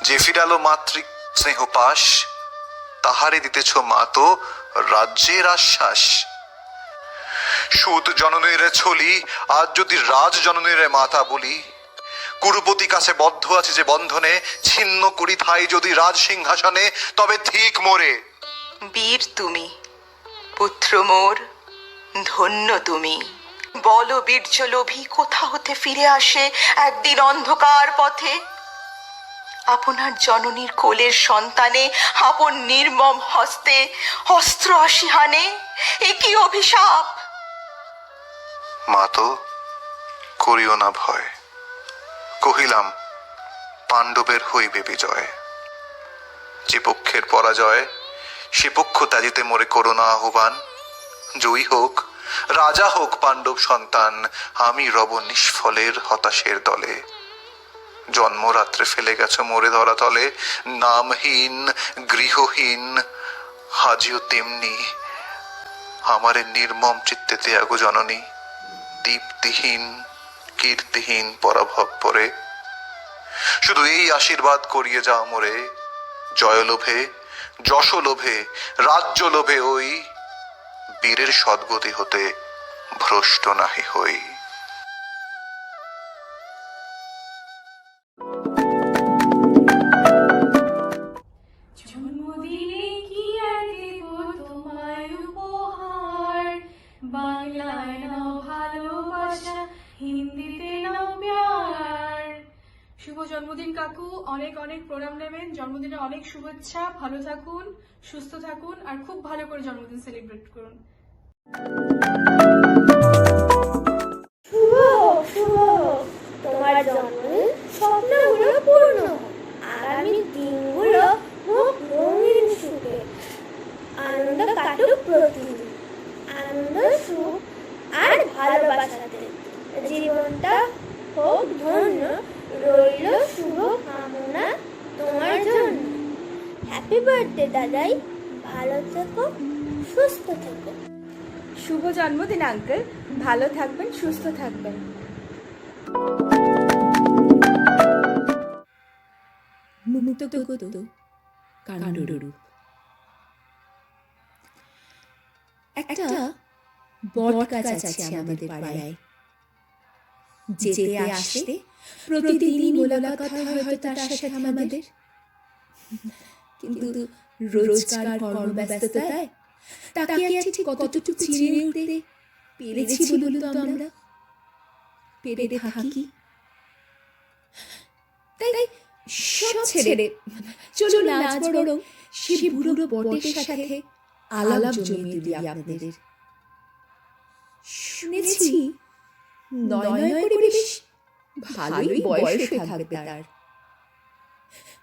যে ফিরালো মাতৃ স্নেহ পাশ, তাহারে দিতেছ মাতো রাজ্যের আশ্বাস। সুত জননীরে ছলি আজ যদি রাজ জননীরে মাতা বলি, কুরুপতি কাছে বদ্ধ আছে যে বন্ধনে, ছিন্ন করি থাই যদি রাজ সিংহাসনে, তবে ঠিক মোরে। বীর তুমি পুত্র মোর, ধন্য তুমি। বল বীর্য লোভী কোথা হতে ফিরে আসে একদিন অন্ধকার পথে। আপনার জননীর কোলের সন্তানে আপন নির্মম হস্তে অস্ত্র আসি হানে, এ কি অভিশাপ? মাতো করিও না ভয়, কহিলাম পাণ্ডবের হইবে বিজয়। যে পক্ষের পরাজয় সে পক্ষ ত্যাজিতে মোরে করোনা আহ্বান। জয়ী হোক রাজা হোক পাণ্ডব সন্তান, আমি রব নিষ্ফলের হতাশের দলে। জন্মরাত্রে ফেলে গেছ মোরে ধরাতলে, নামহীন গৃহহীন, হাজিও তেমনি আমারে নির্মম চিত্তে ত্যাগ জননী। দীপ্তিহীন কীর্তিহীন পরাভব পরে, শুধু এই আশীর্বাদ করিয়ে যাও মোরে, জয় লোভে যশ লোভে রাজ্য লোভে ওই বীরের সদ্গতি হতে ভ্রষ্ট নাহি হই। জন্মদিনে কি আর দেব তোমায় উপহার, বাংলায় নাও ভালোবাসা, হিন্দিতে নাও প্যার। শুভ জন্মদিন কাকু, অনেক অনেক প্রণাম নেবেন। জন্মদিনে অনেক শুভেচ্ছা, ভালো থাকুন, সুস্থ থাকুন আর খুব ভালো করে জন্মদিন সেলিব্রেট করুন। তোমার জন্মদিন স্বপ্নগুলো পূর্ণ, আগামী দিনগুলো হোক রঙিন সুখে। হোক ধন্য, রইল শুভ কামনা তোমার জন্য। হ্যাপি বার্থডে দাদাই, ভালো থেকো, সুস্থ থেকো। শুভ জন্মদিন আঙ্কেল, ভালো থাকবেন, সুস্থ থাকবেন। মুক্তগত কাণ্ডরূপ। একটা বট গাছ আছে আমাদের পাড়ায়, যেতে আসতে প্রতিদিনই মোলাকাত হয় হয়তো তার সাথে আমাদের, কিন্তু রোজকার কর্মব্যস্ততায় তাকে আর ঠিক কতটুকু চিনে উঠতে পেরেছি বলুন তো আমরা? পেরে থাকি। তাই সব ছেড়ে চলুন আজ বরং সে বুড়ো বটের সাথে আলাপ জমিয়ে দিই আপনাদের। শুনেছি নয় নয় করে বেশ ভালোই বয়স হয়ে থাকবে তার।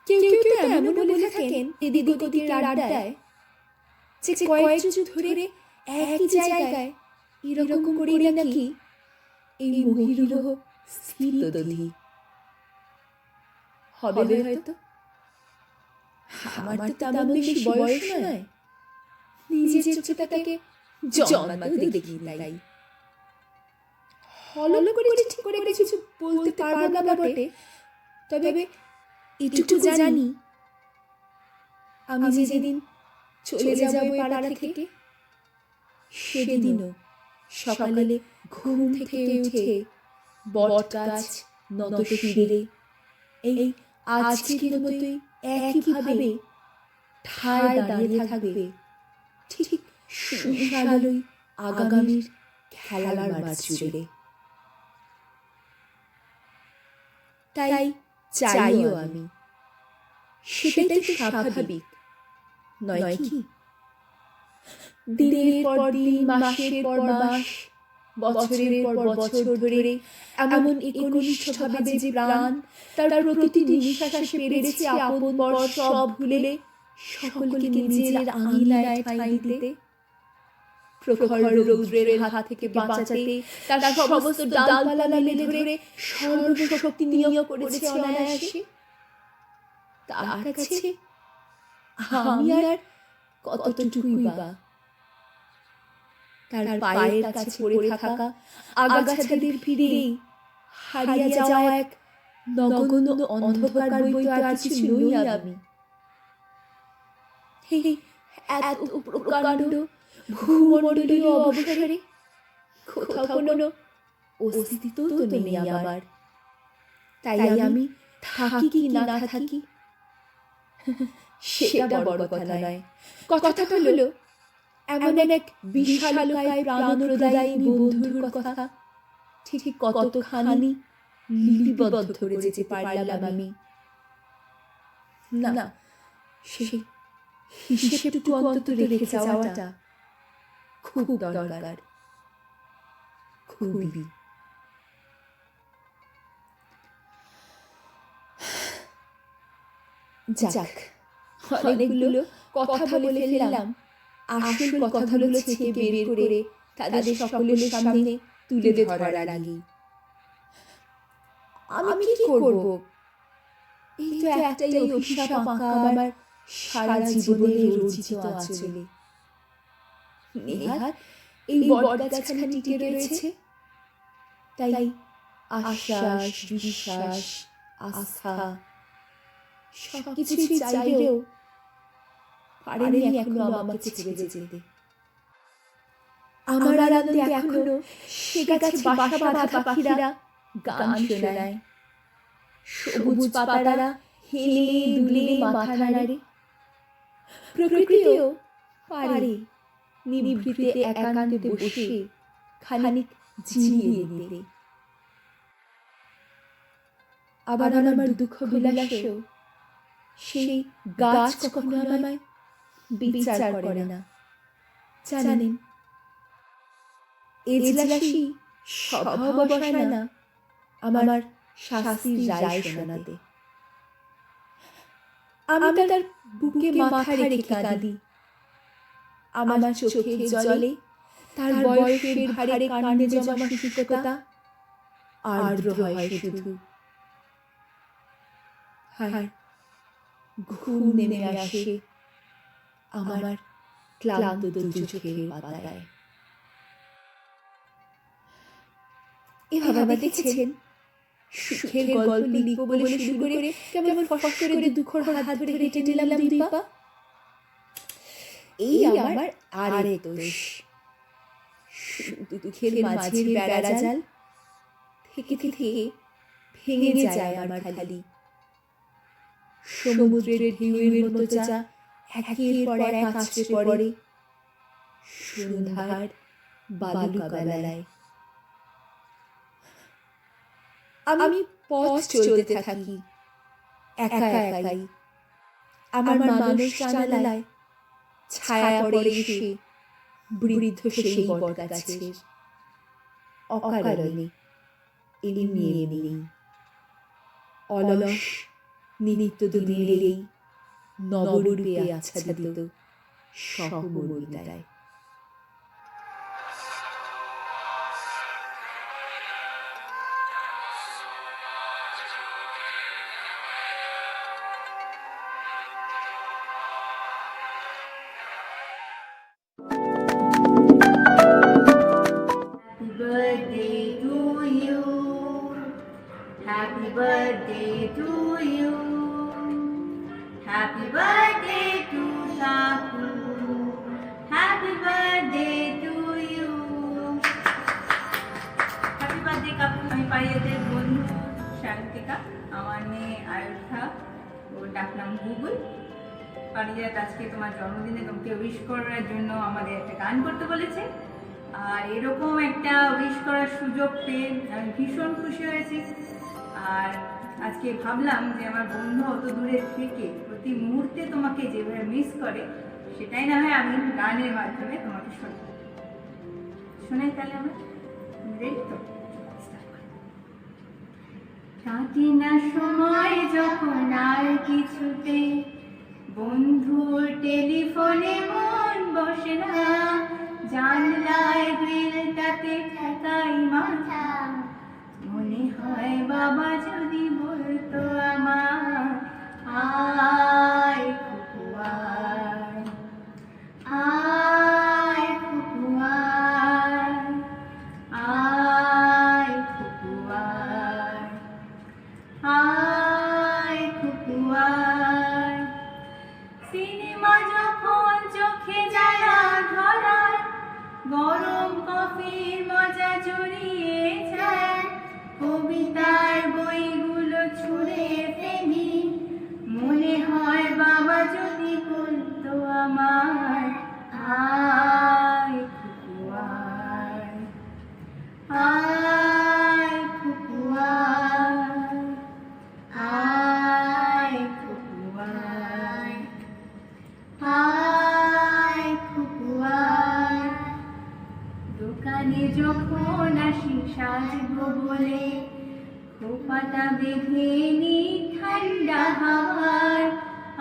কেউ কেউ তো এমন বলে থাকেন এদিক ওদিকের আড্ডায় যে কয়েক যুগ ধরে একই জায়গায় এরকম করেই নাকি এই মহিরুহ স্থির দধি হবে হয়তো। আমার তো তেমন বেশি বয়স নয়, নিজের চোখে তাকে জন্মাতেও দেখি তাই। হলো করে ঠিক করে কিছু বলতে পারবো না বটে, তবে এটুকু জানি আমি যেদিন চলে যাব এই পাড়া থেকে, সেদিনও সকালে ঘুম থেকে উঠে বট গাছ নত শিরে এই আজকের মতোই একইভাবে ঠায় দাঁড়িয়ে থাকবে, ঠিক সুশালই আগামীর খেলার মাঠ জুড়ে। তাই চাইও আমি, সেটাই তো স্বাভাবিক নয় কি? দিনের পর দিন, মাসের পর মাস, বছরের পর বছর ধরে এমন একনিষ্ঠভাবে যে প্রাণ তার প্রতিটি নিঃশ্বাসে পেরেছে আপন পর সব ভুলে সকলকে নিজের আঙিনায় ঠাঁই দিতে, প্রখর রৌদ্রের হাত থেকে বাঁচাতে তার সমস্ত ডালপালা মেলে ধরে সর্বশক্তি নিয়োগ করেছে অনায়াসে। তার কাছে আমি আর কতটুকুই বা? তার পায়ের কাছে পড়ে থাকা আগাছাদের ভিড়েই হারিয়ে যাওয়া এক নগণ্য অন্ধকার বই তো আর কিছু নই আমি। এত প্রকাণ্ড ভূমণ্ডলীয় অবসরে কোথাও কোনো অস্তিত্ব তো নেই আমার। তাই আমি থাকি কি না থাকি সেটা বড় কথা নয়, কথাটা হলো এমন এক বিশালকায় প্রাণপ্রদায়িনী বন্ধুর কথা ঠিক কতখানি লিপিবদ্ধ করে যেতে পারলাম আমি। না, সেই হিসেবটুকু অন্তত রেখে যাওয়াটা খুব দরকার, খুবই। যাক, অনেকগুলো কথা বলে ফেললাম, আসল কথাগুলো ছেঁকে বের করে তাদের সকলের সামনে তুলে ধরার আগে আমি কি করব? এই তো একটাই অভিশাপ আঁকা আমার সারা জীবনের রচিত আঁচলে। নেহাত এই বটগাছখানি টিকে রয়েছে, তাই আশ্বাস, বিশ্বাস, আস্থা সবকিছুই চাইলেও পারেনি এখনো আমাকে ছেড়ে যেতে। আমার আনন্দে এখনো সে গাছে বাসা বাঁধা পাখিরা গান শোনায়, সবুজ পাতারা হেলে দুলে মাথা নাড়ে। প্রকৃতিও পারে নিভৃতে একান্তে বসে খানিক জিরিয়ে নিতে। আবার আমার দুঃখ বিলাসেও সেই গাছ কখনো আমায় বিচার করে না। জানেন, এজলাসী স্বভাব বসায় না আমার শাস্তির রায় শোনাতে। আমি তার বুকে মাথা রেখে কাঁদি, আমার চোখের জলে তার বয়সের ভারে কান্ডে জমা শিক্ষকতা আর্দ্র হয় শুধু। আর ঘুম নেমে আসে আমার ক্লান্ত দু চোখের পাতায়। এভাবে দেখেছেন সুখের গল্প লিখবো বলে শুরু করে কেমন ফস করে দুঃখর হাত ধরে হেঁটে নিলাম দুই পা। এই আমার আরেক দোষ, দুঃখের মাঝের বেড়াজাল থেকে থেকে ভেঙে যায় আমার খালি। সমুদ্রের ঢেউয়ের মতো যা একের পর এক আছড়ে পড়ে সন্ধ্যার বালুকা বেলায়। আমি পথ চলতে থাকি একা একাই, আমার মানুষ জানালায় ছায়া পড়ে এসে বৃদ্ধ সেই বট গাছের। অকারণে এমনি এমনি অলস নিত্য দিনের এই নবরূপে আচ্ছাদিত সহমর্মিতায়। Happy birthday to you. Happy birthday to Kaku. Happy birthday to you. Happy birthday Kaku. আমি পারিজাতের বন্ধু শান্তিকা, আমার মেয়ে আয়ুর্থা, ওর ডাক নাম গুগল। পারিজাত আজকে তোমার জন্মদিনে তোমাকে উইশ করার জন্য আমাদের একটা গান করতে বলেছে, আর এরকম একটা উইশ করার সুযোগ পেয়ে আমি ভীষণ খুশি হয়েছি। আর আজকে ভাবলাম যে আমার বন্ধু অত দূরে থেকে প্রতি মুহূর্তে তোমাকে যেভাবে মিস করে, সেটাই না হয় আমি গানের মাধ্যমে তোমাকে শোনাই। তাহলে আমরা রেডি তো? কাটে না সময় যখন আর কিছুতে, বন্ধুর টেলিফোনে মন বসে না, জানলায় গ্রিলটাতে ঠেকাই মাথা, মনে হয় বাবা যদি বলতো আমার, আয় খুকু আয়, আয় খুকু আয়, আয় খুকু আয়, আয় খুকু আয়। সিনেমা যখন চোখে জ্বালা ধরায়, গরম কফির মজা জড়িয়ে যায়, কবিতার বইগুলো ছুঁড়ে ফেলি, মনে হয় বাবা যদি বলতো আমার, আয় খুকু আয়, আয় খুকু আয়, আয় খুকু আয়, আয় খুকু আয়। দোকানে যখন আসি সাজবো বলে, খোপাটা বেঁধে নি ঠান্ডা হাওয়ার,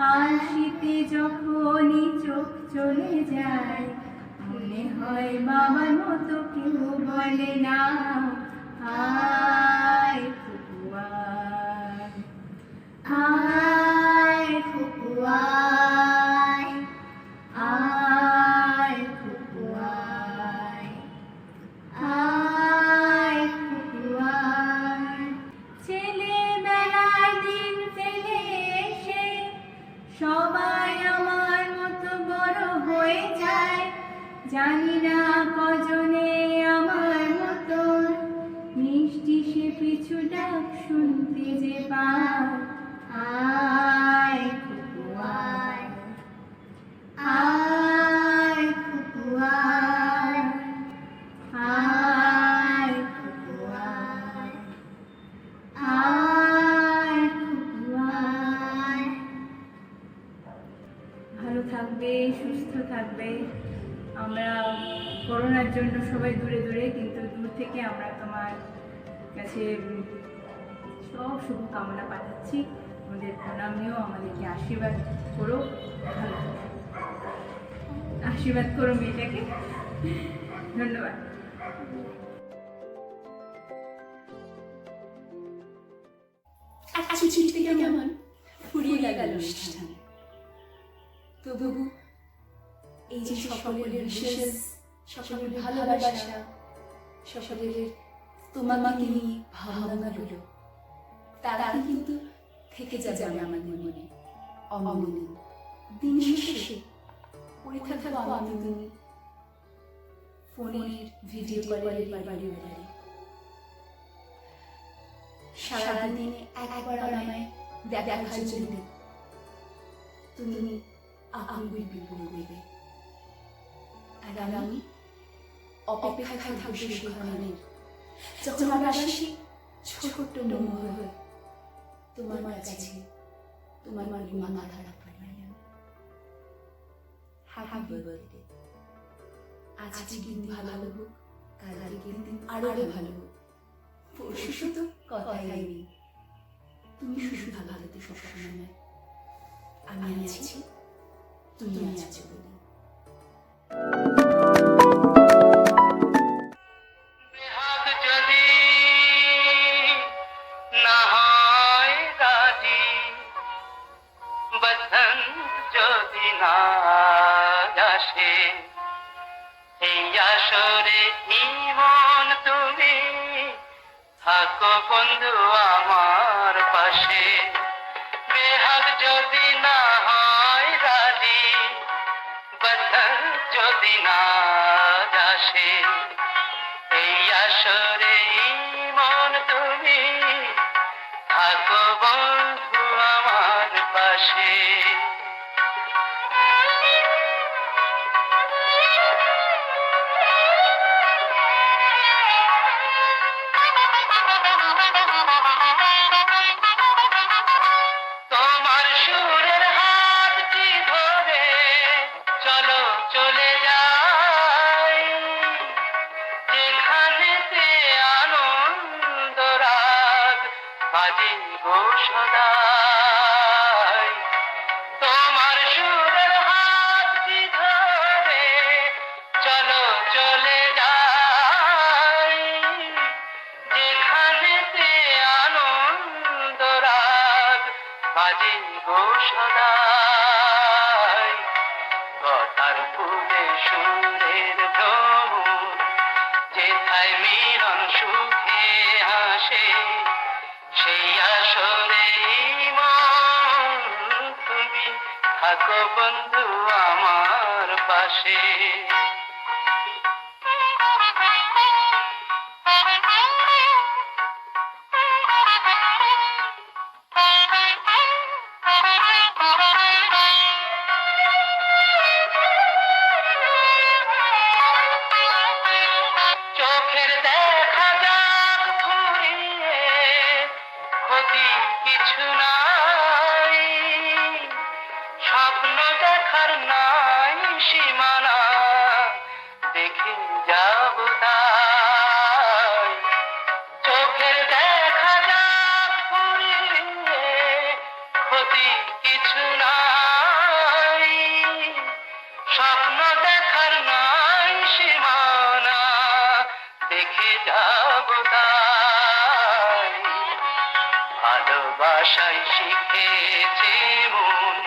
আর শীতে যখনই চোখ চলে যায়, মনে হয় বাবার মতো কেউ বলে না, আয় খুকু আয়, আয় খুকু আয়, আয় খুকু আয়, আয় খুকু আয়। ছেলেবেলার দিন ফেলে এসে সবাই আমার মতো বড় হয়ে যায়, জানি না কজনে আমার মতো মিষ্টি সে পিছু ডাক শুনতে যে পায়, আয় খুকু আয়, আয় খুকু আয়, আয় খুকু আয়, আয় খুকু আয়। ভালো থাকবে, সুস্থ থাকবে। আমরা করোনার জন্য সবাই দূরে দূরে, কিন্তু দূর থেকে আমরা তোমার কাছে সব শুভকামনা পাঠাচ্ছি। আমাদের প্রণামীয়, আমাদেরকে আশীর্বাদ করো, ভালো থাকো, আশীর্বাদ করো মেয়েটাকে। ধন্যবাদ। এক চিঠিতে কেমন ফুরিয়ে গেল অনুষ্ঠান। তবু এই যে সকলের বিশেষ, সকলের ভালোবাসা, সকলের তোমাকে নিয়ে ভাবনাগুলো, তারা কিন্তু থেকে যাবে আমার মনে অমলিন। দিন শেষে পড়ে থাকবো আমি তুমি ফোনের ভিডিও কলের বাড়ি বাড়ি। সারাদিনে একবার আমায় দেখার জন্য তুমি আঙুল বিলবে, আর আমি অপেক্ষায় থাকবো সেখানে যখন আমি আসি ছোট্ট মোহ হয়ে তোমার কাছে, তোমার মাথা রাখবে। Happy birthday. আজকে দিন ভালো হোক, কালকের দিন আরো ভালো হোক, পরশু তো কথাই নেই। তুমি শুধু ভালোতে সবসময়, আমি আছি, তুমি আছো বলে। বেহাগ যদি না হয় রাজি, বসন্ত যদি না আসে, এই আসরে ইমন তুমি থাকো বন্ধু আমার পাশে। বেহাগ যদি না হয় রাজি, বসন্ত যদি না আসে, এই আসরে ইমন তুমি থাকো বন্ধু আমার পাশে। তোমার সুরের হাতটি ধরে চলো চলে যাই, যেখানেতে আনন্দ রাগ বাজে গো সদাই। তোমার সুরের হাতটি ধরে চলো চলে যাই, যেখানেতে আনন্দ রাগ বাজে গো সদাই। কথার ফুলে সুরের ভ্রমণ, যেথায় মিলন সুখে হাসে, সেই আসরে মন তুমি থাকো বন্ধু আমার পাশে। চোখের দেখা যাক ফুরিয়ে, ক্ষতি কিছু নাই, স্বপ্ন দেখার নাই সীমানা, দেখে যাব তাই। চোখের দেখা যাক ফুরিয়ে, ক্ষতি কিছু নাই, স্বপ্ন দেখার নাই সীমানা, দেখে যাব তাই। ভালোবাসাই শিখেছে মন,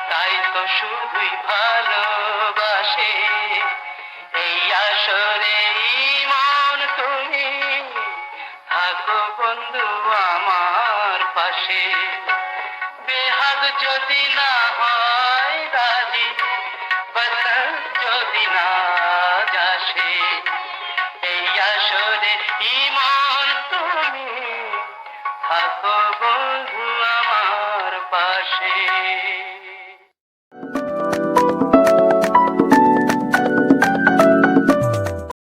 তাই তো শুধুই ভালোবাসে, এই আসরে মন তুমি থাকো বন্ধু আমার পাশে। বেহাগ যদি না হয় রাজি, বসন্ত যদি না আসে, এই আসরে ইমন তুমি থাকো বন্ধু আমার পাশে।